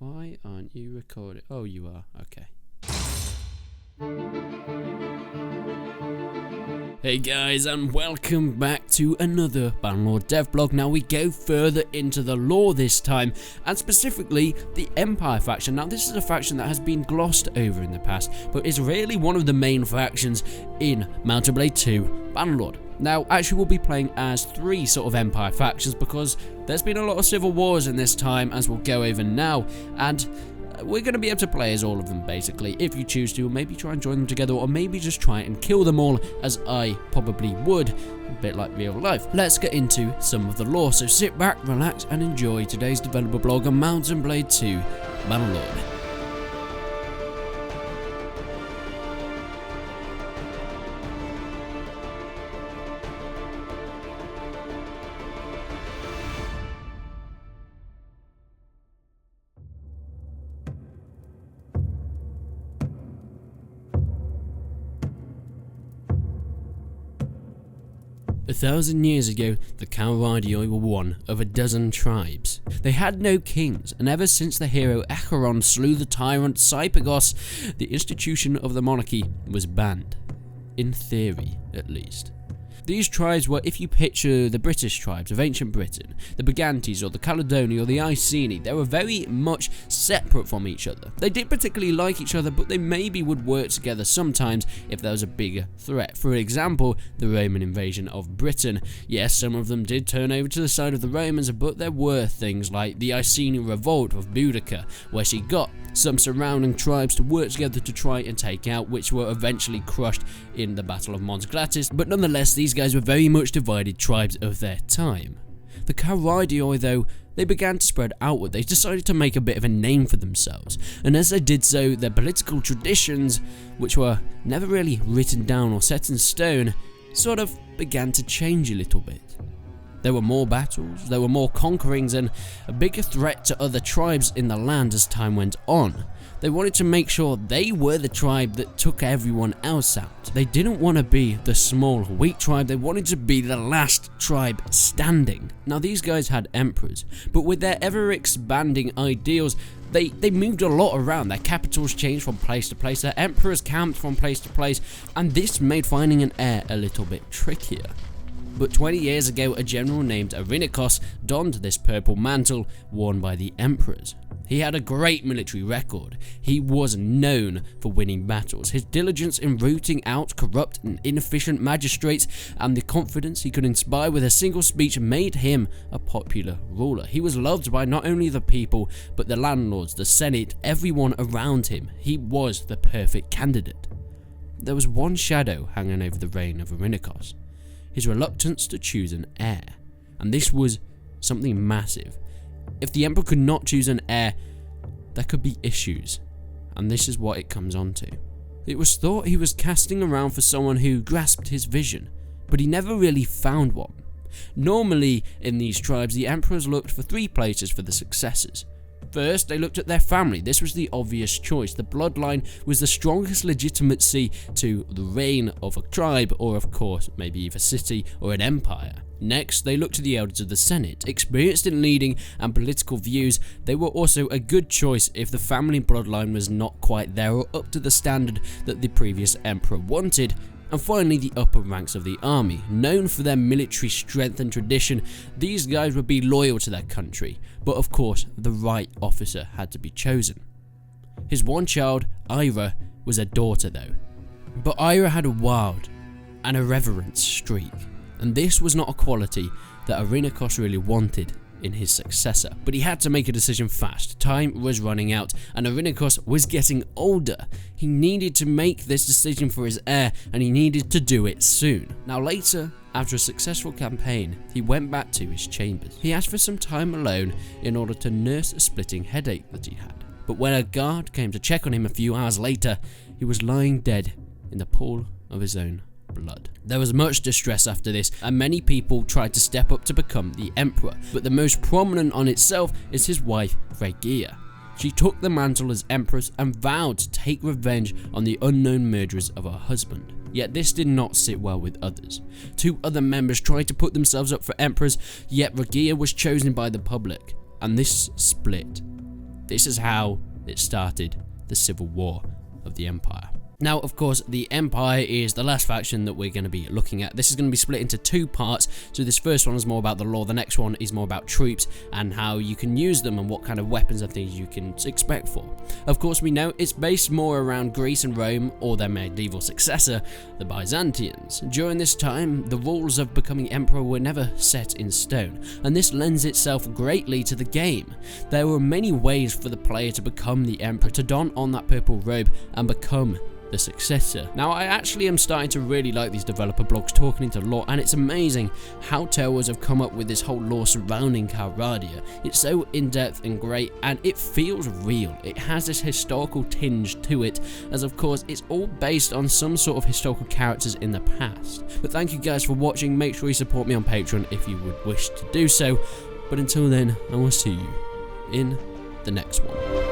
Why aren't you recording? Oh, you are. Okay. Hey guys, and welcome back to another Bannerlord devlog. Now we go further into the lore this time, and specifically the Empire faction. Now this is a faction that has been glossed over in the past, but is really one of the main factions in Mount & Blade 2 Bannerlord. Now, actually we'll be playing as three sort of Empire factions because there's been a lot of civil wars in this time, as we'll go over now, and we're going to be able to play as all of them basically, if you choose to, or maybe try and join them together, or maybe just try and kill them all, as I probably would, a bit like real life. Let's get into some of the lore, so sit back, relax, and enjoy today's developer blog on Mount & Blade 2 Bannerlord. 1,000 years ago, the Enquiries were one of a dozen tribes. They had no kings, and ever since the hero Acheron slew the tyrant Cypagos, the institution of the monarchy was banned. In theory, at least. These tribes were, if you picture the British tribes of ancient Britain, the Brigantes or the Caledoni or the Iceni, they were very much separate from each other. They didn't particularly like each other, but they maybe would work together sometimes if there was a bigger threat. For example, the Roman invasion of Britain. Yes, some of them did turn over to the side of the Romans, but there were things like the Iceni revolt of Boudica, where she got some surrounding tribes to work together to try and take out, which were eventually crushed in the Battle of Mons Glatis, but nonetheless these guys were very much divided tribes of their time. The Enquiries, though, they began to spread outward. They decided to make a bit of a name for themselves, and as they did so, their political traditions, which were never really written down or set in stone, sort of began to change a little bit. There were more battles, there were more conquerings, and a bigger threat to other tribes in the land as time went on. They wanted to make sure they were the tribe that took everyone else out. They didn't want to be the small, weak tribe, they wanted to be the last tribe standing. Now these guys had emperors, but with their ever-expanding ideals, they moved a lot around. Their capitals changed from place to place, their emperors camped from place to place, and this made finding an heir a little bit trickier. But 20 years ago, a general named Arinikos donned this purple mantle worn by the emperors. He had a great military record. He was known for winning battles. His diligence in rooting out corrupt and inefficient magistrates and the confidence he could inspire with a single speech made him a popular ruler. He was loved by not only the people, but the landlords, the senate, everyone around him. He was the perfect candidate. There was one shadow hanging over the reign of Arinikos: his reluctance to choose an heir, and this was something massive. If the emperor could not choose an heir, there could be issues, and this is what it comes on to. It was thought he was casting around for someone who grasped his vision, but he never really found one. Normally, in these tribes, the emperors looked for three places for the successors. First, they looked at their family. This was the obvious choice. The bloodline was the strongest legitimacy to the reign of a tribe, or of course, maybe either city or an empire. Next, they looked to the elders of the Senate. Experienced in leading and political views, they were also a good choice if the family bloodline was not quite there or up to the standard that the previous emperor wanted. And finally, the upper ranks of the army. Known for their military strength and tradition, these guys would be loyal to their country, but of course, the right officer had to be chosen. His one child, Ira, was a daughter though. But Ira had a wild and irreverent streak, and this was not a quality that Arinikos really wanted in his successor. But he had to make a decision fast. Time was running out, and Arinikos was getting older. He needed to make this decision for his heir, and he needed to do it soon. Now later, after a successful campaign, he went back to his chambers. He asked for some time alone in order to nurse a splitting headache that he had. But when a guard came to check on him a few hours later, he was lying dead in the pool of his own blood. There was much distress after this, and many people tried to step up to become the emperor, but the most prominent on itself is his wife, Regia. She took the mantle as empress and vowed to take revenge on the unknown murderers of her husband. Yet this did not sit well with others. Two other members tried to put themselves up for emperors, yet Regia was chosen by the public, and this split this is how it started the civil war of the Empire. Now, of course, the Empire is the last faction that we're going to be looking at. This is going to be split into two parts. So this first one is more about the lore. The next one is more about troops and how you can use them and what kind of weapons and things you can expect for. Of course, we know it's based more around Greece and Rome, or their medieval successor, the Byzantians. During this time, the rules of becoming emperor were never set in stone, and this lends itself greatly to the game. There were many ways for the player to become the emperor, to don on that purple robe and become the successor. Now, I actually am starting to really like these developer blogs talking into lore, and it's amazing how Tailwars have come up with this whole lore surrounding Calradia. It's so in-depth and great, and it feels real. It has this historical tinge to it, as of course it's all based on some sort of historical characters in the past. But thank you guys for watching. Make sure you support me on Patreon if you would wish to do so. But until then, I will see you in the next one.